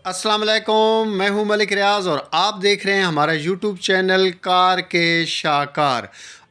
अस्सलाम वालेकुम, मैं हूं मलिक रियाज और आप देख रहे हैं हमारा यूट्यूब चैनल कार के शाहकार।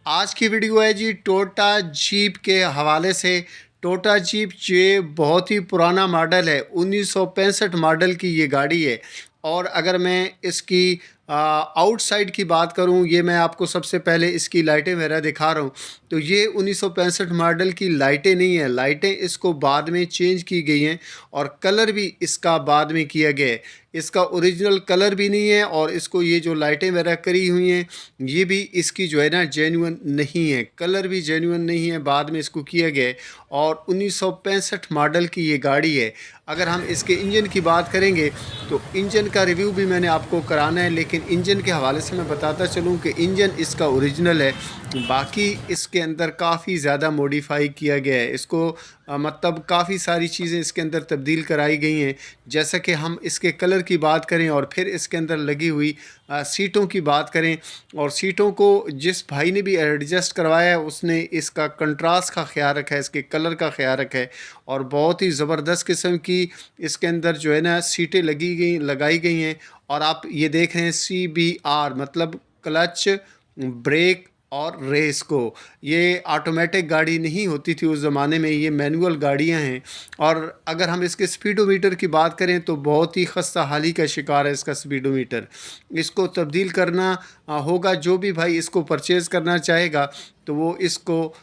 आज की वीडियो है जी टोयोटा जीप के हवाले से। टोयोटा जीप ये बहुत ही पुराना मॉडल है, 1965 मॉडल की ये गाड़ी है। और अगर मैं इसकी आउटसाइड की बात करूं, ये मैं आपको सबसे पहले इसकी लाइटें वगैरह दिखा रहा हूं। तो ये 1965 मॉडल की लाइटें नहीं है, लाइटें इसको बाद में चेंज की गई हैं और कलर भी इसका बाद में किया गया है। इसका ओरिजिनल कलर भी नहीं है और इसको ये जो लाइटें वगैरह करी हुई हैं ये भी इसकी जो है ना जेन्युइन नहीं है, कलर भी जेन्युइन नहीं है, बाद में इसको किया गया है। और 1965 मॉडल की ये गाड़ी है। अगर हम इसके इंजन की बात करेंगे तो इंजन का रिव्यू भी मैंने आपको कराना है, लेकिन इंजन के हवाले से मैं बताता चलूँ कि इंजन इसका ओरिजिनल है, बाकी इसके अंदर काफ़ी ज़्यादा मॉडिफाई किया गया है। इसको मतलब काफ़ी सारी चीज़ें इसके अंदर तब्दील कराई गई हैं। जैसा कि हम इसके कलर की बात करें और फिर इसके अंदर लगी हुई सीटों की बात करें, और सीटों को जिस भाई ने भी एडजस्ट करवाया है उसने इसका कंट्रास्ट का ख्याल रखा है, इसके कलर का ख्याल रखा है। और बहुत ही ज़बरदस्त किस्म की इसके अंदर जो है ना सीटें लगाई गई हैं। और आप ये देख रहे हैं CBR मतलब क्लच, ब्रेक और रेस को। ये ऑटोमेटिक गाड़ी नहीं होती थी उस ज़माने में, ये मैनुअल गाड़ियां हैं। और अगर हम इसके स्पीडोमीटर की बात करें तो बहुत ही खस्ता हाली का शिकार है इसका स्पीडोमीटर। इसको तब्दील करना होगा, जो भी भाई इसको परचेज़ करना चाहेगा तो वो इसको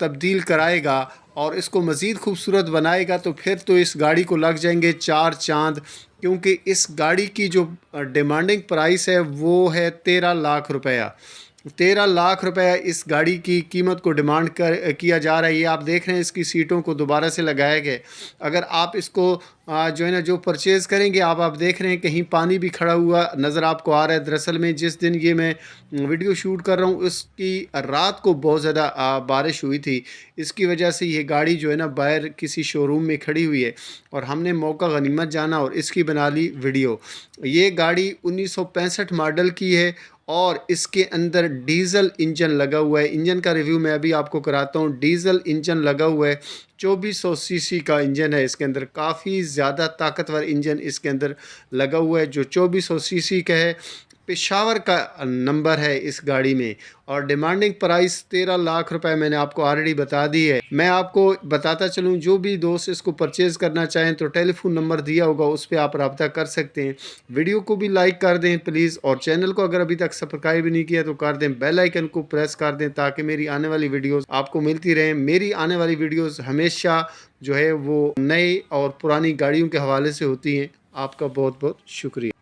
तब्दील कराएगा और इसको मज़ीद खूबसूरत बनाएगा। तो फिर तो इस गाड़ी को लग जाएंगे 4 चांद, क्योंकि इस गाड़ी की जो डिमांडिंग प्राइस है वो है 13 लाख रुपया। 13 लाख रुपए इस गाड़ी की कीमत को डिमांड किया जा रहा है। ये आप देख रहे हैं इसकी सीटों को दोबारा से लगाया गया। अगर आप इसको जो है ना जो परचेज़ करेंगे, आप देख रहे हैं कहीं पानी भी खड़ा हुआ नज़र आपको आ रहा है। दरअसल में जिस दिन ये मैं वीडियो शूट कर रहा हूँ उसकी रात को बहुत ज़्यादा बारिश हुई थी, इसकी वजह से ये गाड़ी जो है ना बाहर किसी शोरूम में खड़ी हुई है और हमने मौका गनीमत जाना और इसकी बना ली वीडियो। ये गाड़ी 1965 मॉडल की है और इसके अंदर डीज़ल इंजन लगा हुआ है। इंजन का रिव्यू मैं अभी आपको कराता हूँ। डीज़ल इंजन लगा हुआ है, 2400 सीसी का इंजन है इसके अंदर, काफ़ी ज़्यादा ताकतवर इंजन इसके अंदर लगा हुआ है जो 2400 सीसी का है। पेशावर का नंबर है इस गाड़ी में और डिमांडिंग प्राइस 13 लाख रुपए मैंने आपको ऑलरेडी बता दी है। मैं आपको बताता चलूँ, जो भी दोस्त इसको परचेज़ करना चाहें तो टेलीफोन नंबर दिया होगा उस पर आप रब्ता कर सकते हैं। वीडियो को भी लाइक कर दें प्लीज़, और चैनल को अगर अभी तक सब्सक्राइब नहीं किया तो कर दें, बेल आइकन को प्रेस कर दें ताकि मेरी आने वाली वीडियोज़ आपको मिलती रहें। मेरी आने वाली वीडियोज़ हमेशा जो है वो नई और पुरानी गाड़ियों के हवाले से होती हैं। आपका बहुत बहुत शुक्रिया।